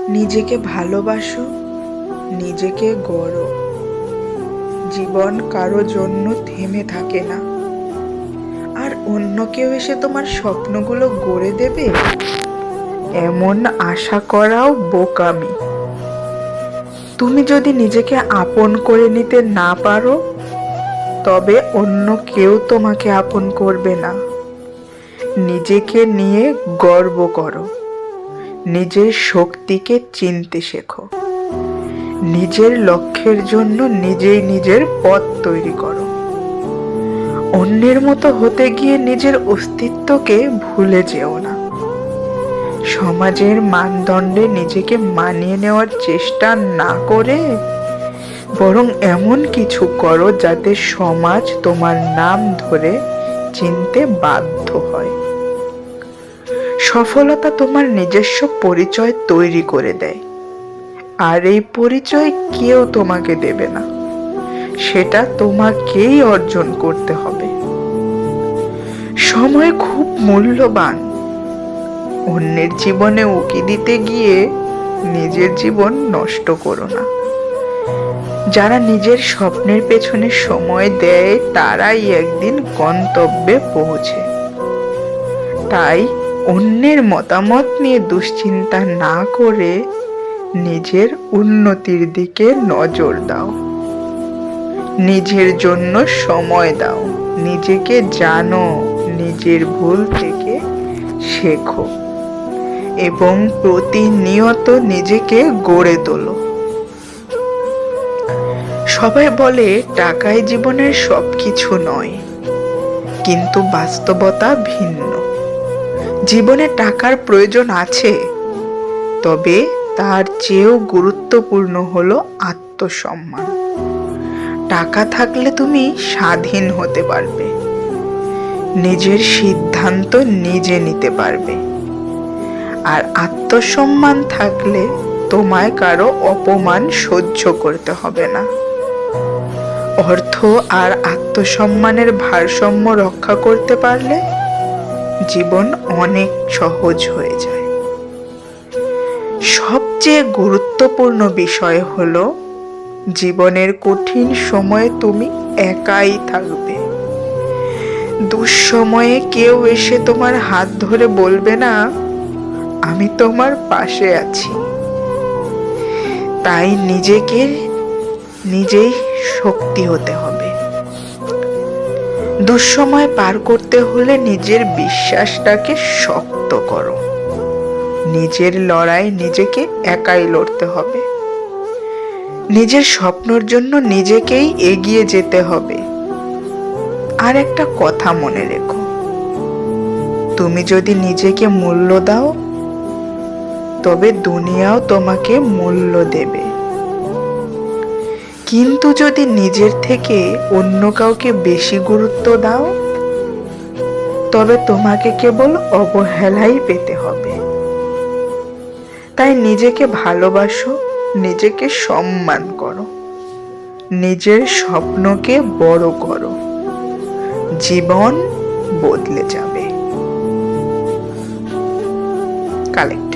নিজেকে ভালোবাসো, নিজেকে গড়ো। জীবন কারো জন্য থেমে থাকে না। আর অন্য কেউ এসে তোমার স্বপ্নগুলো গড়ে দেবে, এমন আশা করাও বোকামি। তুমি যদি নিজেকে আপন করে নিতে না পারো, তবে অন্য কেউ তোমাকে আপন করবে না। নিজেকে নিয়ে গর্ব করো, নিজের শক্তিকে চিনতে শেখো, নিজের লক্ষ্যের জন্য নিজেই নিজের পথ তৈরি করো। অন্যের মতো হতে গিয়ে নিজের অস্তিত্বকে ভুলে যেও না। সমাজের মানদণ্ডে নিজেকে মানিয়ে নেওয়ার চেষ্টা না করে বরং এমন কিছু করো যাতে সমাজ তোমার নাম ধরে চিনতে বাধ্য হয়। সফলতা তোমার নিজস্ব পরিচয় তৈরি করে দেয়, আর এই পরিচয় কেউ তোমাকে দেবে না, সেটা তোমাকেই অর্জন করতে হবে। সময় খুব মূল্যবান। অন্যের জীবনে উকি দিতে গিয়ে নিজের জীবন নষ্ট করো না। যারা নিজের স্বপ্নের পেছনে সময় দেয় তারাই একদিন গন্তব্যে পৌঁছে। তাই অন্যের মতামত নিয়ে দুশ্চিন্তা না করে নিজের উন্নতির দিকে নজর দাও। নিজের জন্য সময় দাও, নিজেকে জানো, নিজের ভুল থেকে শেখো এবং প্রতিনিয়ত নিজেকে গড়ে তোলো। সবাই বলে টাকাই জীবনের সবকিছু নয়, কিন্তু বাস্তবতা ভিন্ন। জীবনে টাকার প্রয়োজন আছে, তবে তার চেয়েও গুরুত্বপূর্ণ হলো আত্মসম্মান। টাকা থাকলে তুমি স্বাধীন হতে পারবে, নিজের সিদ্ধান্ত নিজে নিতে পারবে। আর আত্মসম্মান থাকলে তোমায় কারো অপমান সহ্য করতে হবে না। অর্থ আর আত্মসম্মানের ভারসাম্য রক্ষা করতে পারলে জীবন অনেক সহজ হয়ে যায়। সবচেয়ে গুরুত্বপূর্ণ বিষয় হলো জীবনের কঠিন সময়ে তুমি একাই থাকবে। দুঃসময়ে কেউ এসে তোমার হাত ধরে বলবে না, আমি তোমার পাশে আছি। তাই নিজেকে নিজেই শক্তি হতে হবে। দুঃসময় পার করতে হলে নিজের বিশ্বাসটাকে শক্ত করো। নিজের লড়াই নিজেকে একাই লড়তে হবে। নিজের স্বপ্নের জন্য নিজেকেই এগিয়ে যেতে হবে। আর একটা কথা মনে রেখো, তুমি যদি নিজেকে মূল্য দাও, তবে দুনিয়াও তোমাকে মূল্য দেবে। কিন্তু যদি নিজের থেকে অন্য কাউকে বেশি গুরুত্ব দাও, তবে তোমাকে কেবল অবহেলাই পেতে হবে। তাই নিজেকে ভালোবাসো, নিজেকে সম্মান করো, নিজের স্বপ্নকে বড় করো। জীবন বদলে যাবে। কালেক্ট।